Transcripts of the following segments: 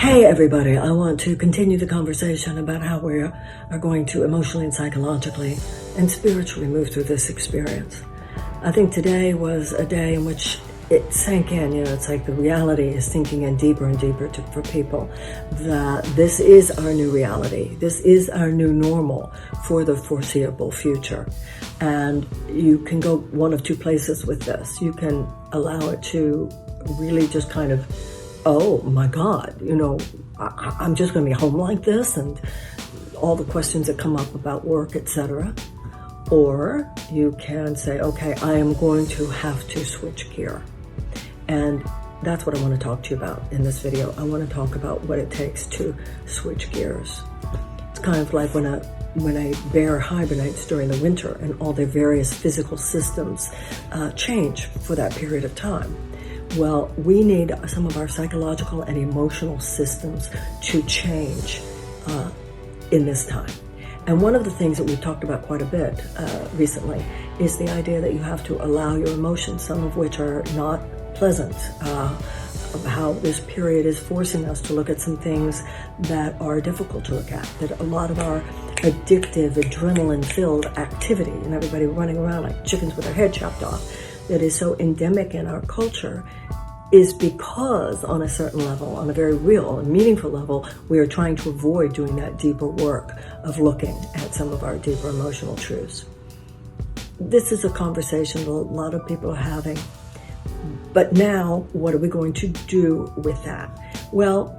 Hey everybody, I want to continue the conversation about how we are going to emotionally and psychologically and spiritually move through this experience. I think today was a day in which it sank in, it's like the reality is sinking in deeper and deeper for people, that this is our new reality. This is our new normal for the foreseeable future. And you can go one of two places with this. You can allow it to really just kind of, oh my God, I'm just going to be home like this and all the questions that come up about work, etc. Or you can say, okay, I am going to have to switch gear. And that's what I want to talk to you about in this video. I want to talk about what it takes to switch gears. It's kind of like when a bear hibernates during the winter and all their various physical systems change for that period of time. Well, we need some of our psychological and emotional systems to change in this time. And one of the things that we've talked about quite a bit recently is the idea that you have to allow your emotions, some of which are not pleasant, of how this period is forcing us to look at some things that are difficult to look at, that a lot of our addictive, adrenaline-filled activity and everybody running around like chickens with their head chopped off, that is so endemic in our culture is because on a certain level, on a very real and meaningful level, we are trying to avoid doing that deeper work of looking at some of our deeper emotional truths. This is a conversation that a lot of people are having. But now, what are we going to do with that? Well,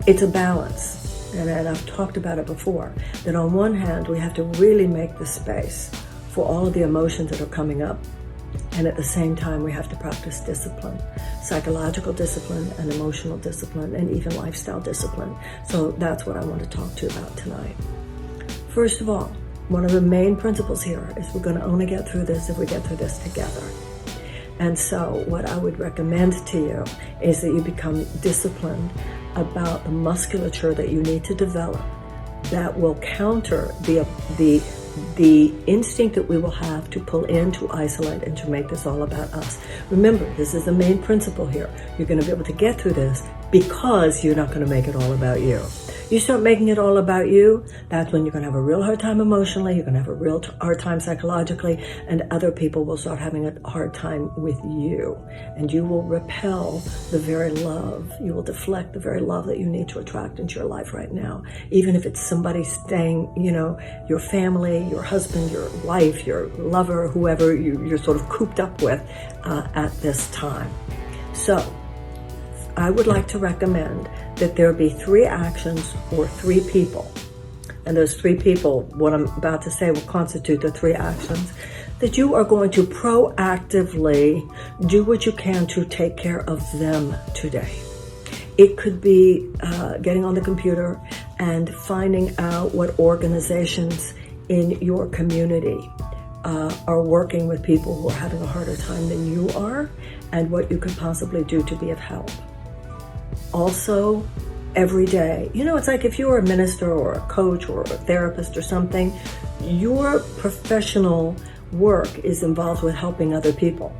it's a balance. And I've talked about it before, that on one hand, we have to really make the space for all of the emotions that are coming up. And at the same time, we have to practice discipline, psychological discipline and emotional discipline and even lifestyle discipline. So that's what I want to talk to you about tonight. First of all, one of the main principles here is we're going to only get through this if we get through this together. And so what I would recommend to you is that you become disciplined about the musculature that you need to develop that will counter the instinct that we will have to pull in, to isolate, and to make this all about us. Remember, this is the main principle here. You're going to be able to get through this because you're not going to make it all about you. You start making it all about you, that's when you're going to have a real hard time emotionally, you're going to have a real hard time psychologically, and other people will start having a hard time with you. And you will repel the very love, you will deflect the very love that you need to attract into your life right now. Even if it's somebody staying, your family, your husband, your wife, your lover, whoever you're sort of cooped up with at this time. So, I would like to recommend that there be 3 actions or 3 people. And those 3 people, what I'm about to say, will constitute the 3 actions that you are going to proactively do what you can to take care of them today. It could be getting on the computer and finding out what organizations in your community are working with people who are having a harder time than you are, and what you could possibly do to be of help. Also, every day, it's like if you're a minister or a coach or a therapist or something, your professional work is involved with helping other people.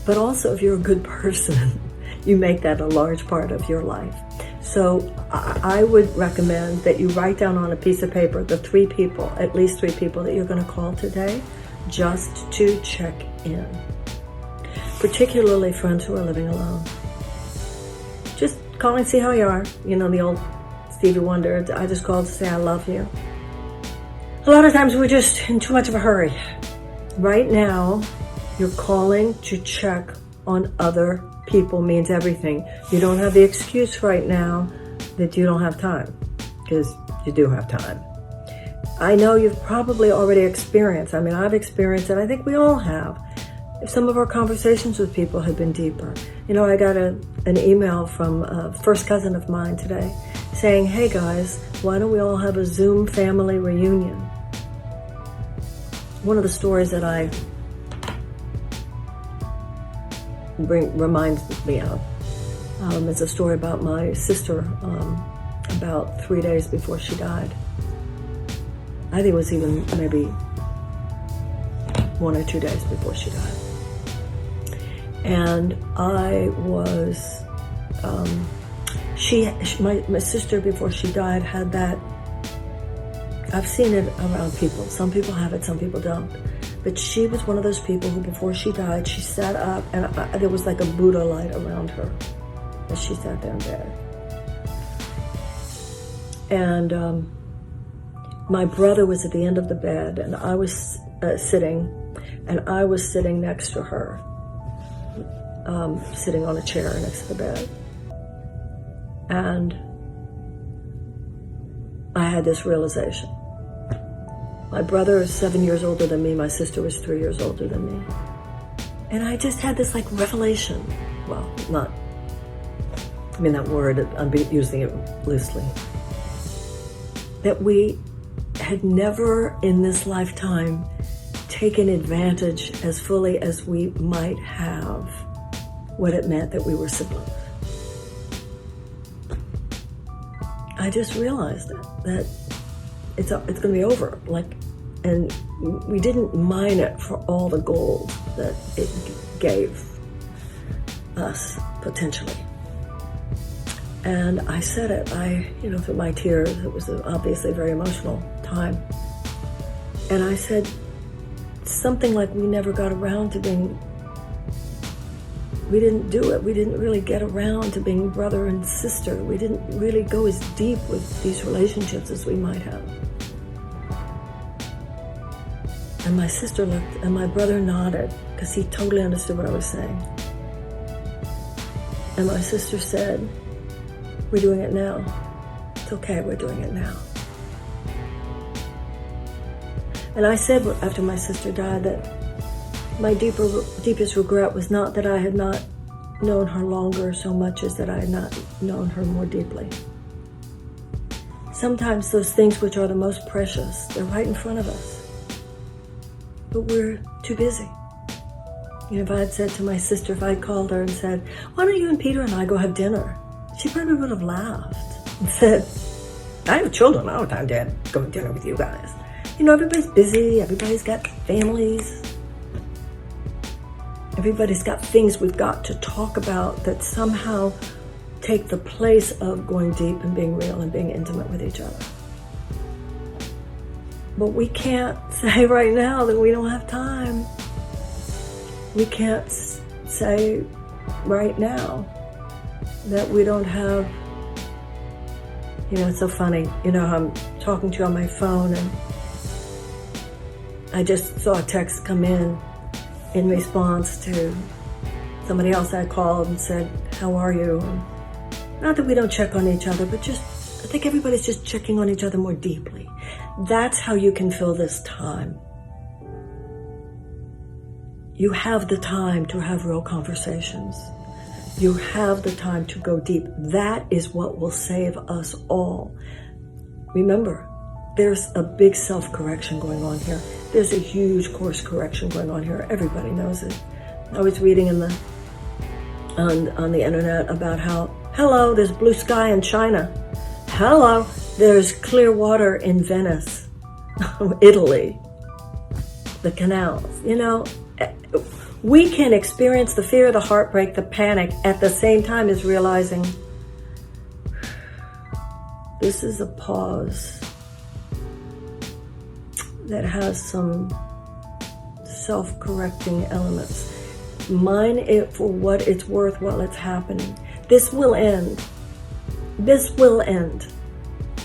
But also, if you're a good person, you make that a large part of your life. So I would recommend that you write down on a piece of paper the 3 people, at least 3 people that you're going to call today, just to check in. Particularly friends who are living alone. Just call and see how you are. The old Stevie Wonder, I just called to say I love you. A lot of times we're just in too much of a hurry. Right now, you're calling to check on other people means everything. You don't have the excuse right now that you don't have time, because you do have time. I know you've probably already experienced, I've experienced it, I think we all have. If some of our conversations with people have been deeper. I got an email from a first cousin of mine today saying, hey guys, why don't we all have a Zoom family reunion? One of the stories that reminds me of is a story about my sister about 3 days before she died. I think it was even maybe 1 or 2 days before she died. And I was my sister, before she died, had that. I've seen it around people. Some people have it, some people don't. But she was one of those people who, before she died, she sat up, and there was like a Buddha light around her as she sat there in bed. And my brother was at the end of the bed, and I was sitting next to her, sitting on a chair next to the bed. And I had this realization. My brother is 7 years older than me. My sister was 3 years older than me. And I just had this like revelation. Well, that word, I'm using it loosely. That we had never in this lifetime taken advantage as fully as we might have what it meant that we were siblings. I just realized that it's going to be over. And we didn't mine it for all the gold that it gave us potentially. And I said it, through my tears. It was obviously a very emotional time. And I said something like, we never got around to we didn't do it. We didn't really get around to being brother and sister. We didn't really go as deep with these relationships as we might have. And my sister looked, and my brother nodded, because he totally understood what I was saying. And my sister said, we're doing it now. It's okay, we're doing it now. And I said after my sister died that my deepest regret was not that I had not known her longer so much as that I had not known her more deeply. Sometimes those things which are the most precious, they're right in front of us. But we're too busy. If I had said to my sister, if I had called her and said, why don't you and Peter and I go have dinner? She probably would have laughed and said, I have children, I don't have time to go to dinner with you guys. Everybody's busy, everybody's got families. Everybody's got things we've got to talk about that somehow take the place of going deep and being real and being intimate with each other. But we can't say right now that we don't have time. We can't say right now that we don't have, it's so funny. I'm talking to you on my phone, and I just saw a text come in response to somebody else I called and said, how are you? And not that we don't check on each other, but I think everybody's just checking on each other more deeply. That's how you can fill this time. You have the time to have real conversations. You have the time to go deep. That is what will save us all. Remember, there's a big self-correction going on here. There's a huge course correction going on here. Everybody knows it. I was reading on the internet about how, hello, there's blue sky in China. Hello, there's clear water in Venice, Italy, the canals. We can experience the fear, the heartbreak, the panic at the same time as realizing this is a pause that has some self-correcting elements. Mine it for what it's worth while it's happening. This will end. This will end.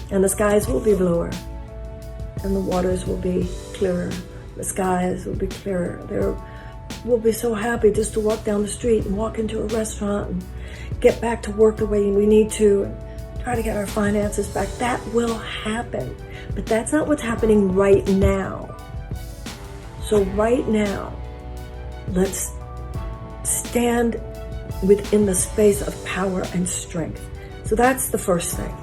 And the skies will be bluer. And the waters will be clearer. The skies will be clearer. We'll be so happy just to walk down the street and walk into a restaurant and get back to work the way we need to and try to get our finances back. That will happen. But that's not what's happening right now. So right now, let's stand within the space of power and strength. So that's the first thing.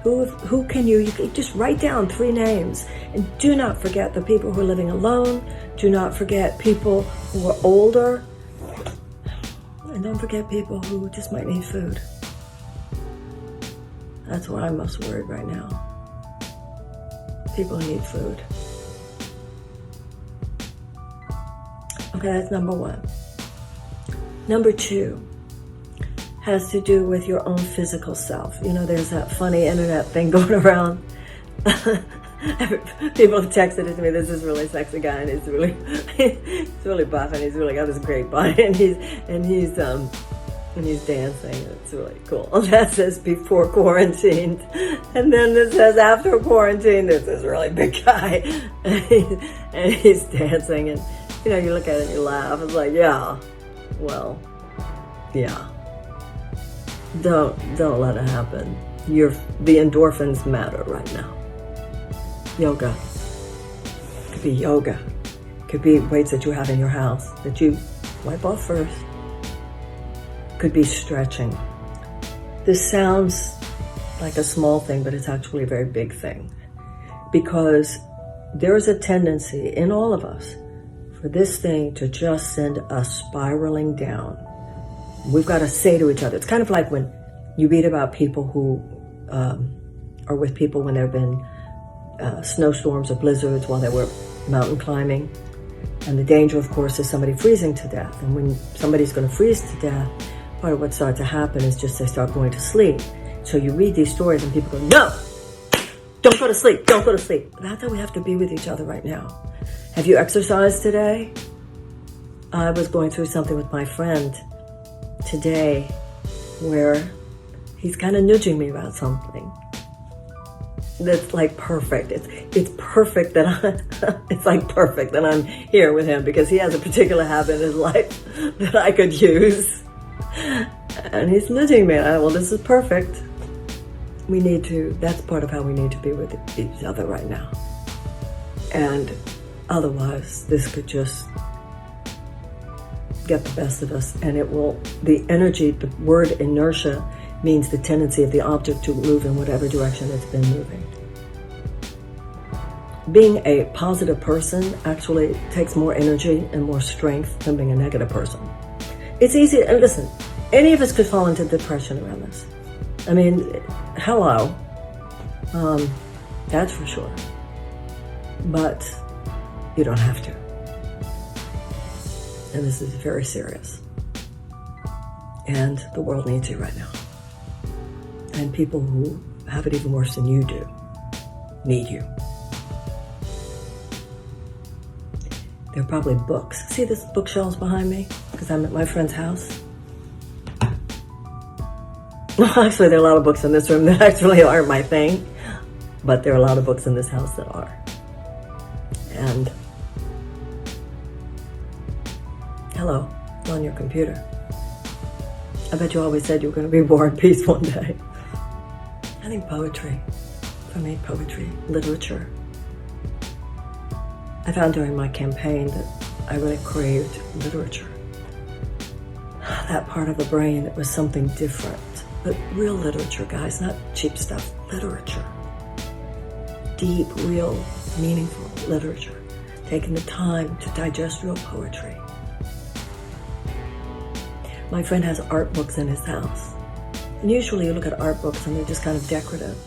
Who can you can just write down 3 names, and do not forget the people who are living alone. Do not forget people who are older. And don't forget people who just might need food. That's what I'm most worried right now. People who need food. Okay, that's number 1. Number 2, has to do with your own physical self. You know, there's that funny internet thing going around. People have texted it to me. There's this really sexy guy, and he's really buff, and he's really got this great body, and he's dancing. It's really cool. That says before quarantine, and then this says after quarantine. There's this really big guy, and he's dancing, and you know, you look at it and you laugh. It's like, yeah, well, yeah. Don't let it happen. The endorphins matter right now. Yoga. Could be yoga. Could be weights that you have in your house that you wipe off first. Could be stretching. This sounds like a small thing, but it's actually a very big thing. Because there is a tendency in all of us for this thing to just send us spiraling down. We've got to say to each other, it's kind of like when you read about people who are with people when there have been snowstorms or blizzards while they were mountain climbing. And the danger, of course, is somebody freezing to death. And when somebody's going to freeze to death, part of what starts to happen is just they start going to sleep. So you read these stories and people go, no, don't go to sleep, don't go to sleep. That's how we have to be with each other right now. Have you exercised today? I was going through something with my friend today where he's kind of nudging me about something that's like perfect. It's perfect that it's like perfect that I'm here with him, because he has a particular habit in his life that I could use. And he's nudging me. Well, this is perfect. That's part of how we need to be with each other right now. And otherwise, this could just get the best of us, and the energy, the word inertia means the tendency of the object to move in whatever direction it's been moving. Being a positive person actually takes more energy and more strength than being a negative person. It's easy, and listen, any of us could fall into depression around this. I mean, hello, that's for sure. But you don't have to. And this is very serious. And the world needs you right now. And people who have it even worse than you do need you. There are probably books. See this bookshelves behind me? Because I'm at my friend's house. Well, actually, there are a lot of books in this room that actually aren't my thing. But there are a lot of books in this house that are. And hello, on your computer. I bet you always said you were going to be War and Peace one day. I think poetry, for me, literature. I found during my campaign that I really craved literature. That part of the brain that was something different. But real literature, guys, not cheap stuff. Literature. Deep, real, meaningful literature. Taking the time to digest real poetry. My friend has art books in his house. And usually you look at art books and they're just kind of decorative.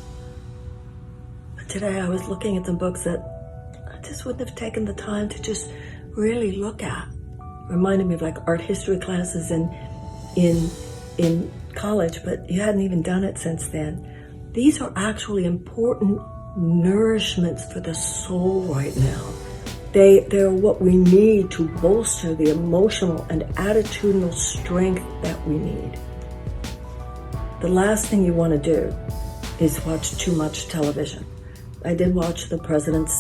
But today I was looking at some books that I just wouldn't have taken the time to just really look at. Reminded me of like art history classes in college, but you hadn't even done it since then. These are actually important nourishments for the soul right now. They're what we need to bolster the emotional and attitudinal strength that we need. The last thing you want to do is watch too much television. I did watch the president's,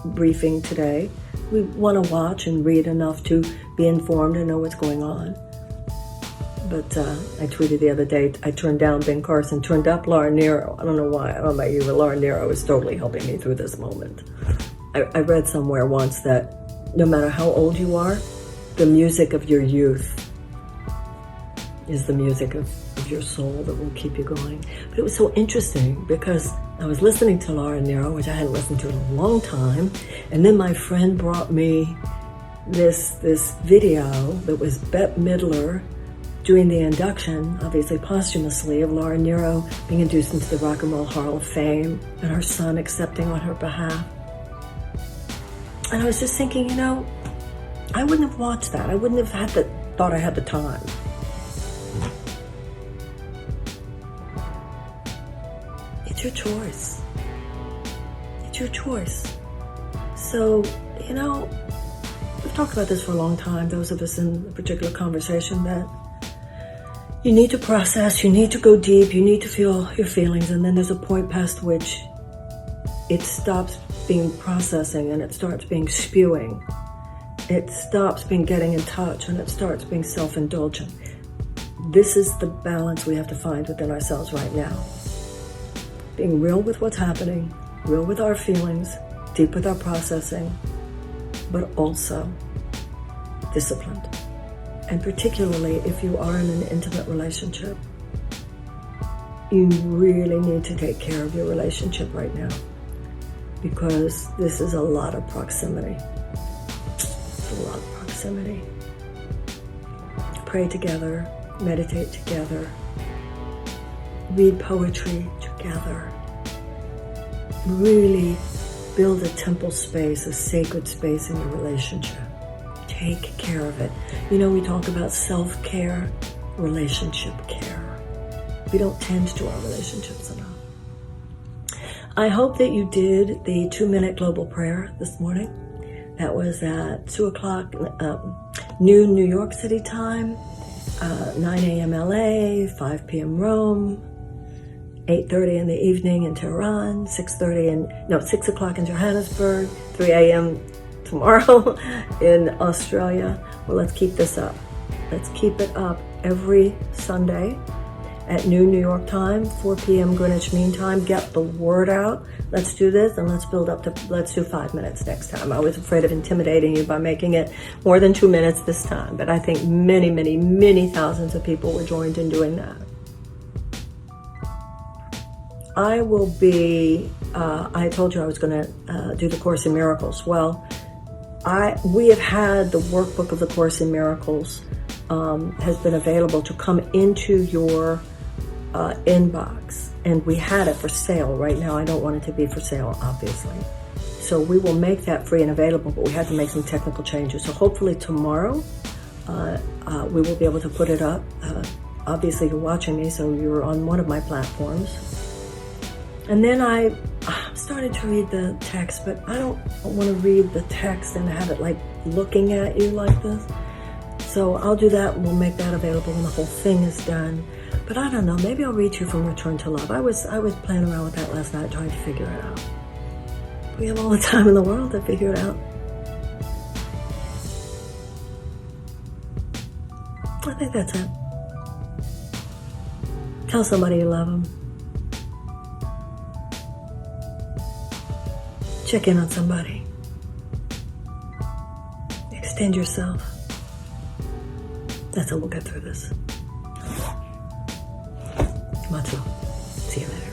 briefing today. We want to watch and read enough to be informed and know what's going on. But I tweeted the other day, I turned down Ben Carson, turned up Laura Nero. I don't know why, I don't know about you, but Laura Nero is totally helping me through this moment. I read somewhere once that no matter how old you are, the music of your youth is the music of your soul that will keep you going. But it was so interesting because I was listening to Laura Nero, which I hadn't listened to in a long time, and then my friend brought me this video that was Bette Midler doing the induction, obviously posthumously, of Laura Nero being induced into the Rock and Roll Hall of Fame and her son accepting on her behalf. And I was just thinking, I wouldn't have watched that. I wouldn't have thought I had the time. your choice. It's your choice. So, we've talked about this for a long time, those of us in a particular conversation, that you need to process, you need to go deep, you need to feel your feelings, and then there's a point past which it stops being processing and it starts being spewing. It stops being getting in touch and it starts being self-indulgent. This is the balance we have to find within ourselves right now. Being real with what's happening, real with our feelings, deep with our processing, but also disciplined. And particularly if you are in an intimate relationship, you really need to take care of your relationship right now, because this is a lot of proximity. It's a lot of proximity. Pray together, meditate together, read poetry together. Really build a temple space, a sacred space in your relationship. Take care of it. We talk about self-care, relationship care. We don't tend to our relationships enough. I hope that you did the 2-minute global prayer this morning. That was at 2 o'clock, noon New York City time, 9 a.m. LA, 5 p.m. Rome, 8:30 in the evening in Tehran, 6 o'clock in Johannesburg, 3 a.m. tomorrow in Australia. Well, let's keep this up. Let's keep it up every Sunday at noon New York time, 4 p.m. Greenwich Mean Time. Get the word out. Let's do this, and let's do 5 minutes next time. I was afraid of intimidating you by making it more than 2 minutes this time, but I think many, many, many thousands of people were joined in doing that. I will be, I told you I was going to do the Course in Miracles. Well, we have had the workbook of the Course in Miracles has been available to come into your inbox, and we had it for sale. Right now I don't want it to be for sale, obviously, so we will make that free and available, but we had to make some technical changes. So hopefully tomorrow we will be able to put it up. Obviously you're watching me, so you're on one of my platforms. And then I started to read the text, but I don't want to read the text and have it like looking at you like this. So I'll do that, and we'll make that available when the whole thing is done. But I don't know, maybe I'll read to you from Return to Love. I was playing around with that last night, trying to figure it out. We have all the time in the world to figure it out. I think that's it. Tell somebody you love them. Check in on somebody. Extend yourself. That's how we'll get through this. Much love. See you later.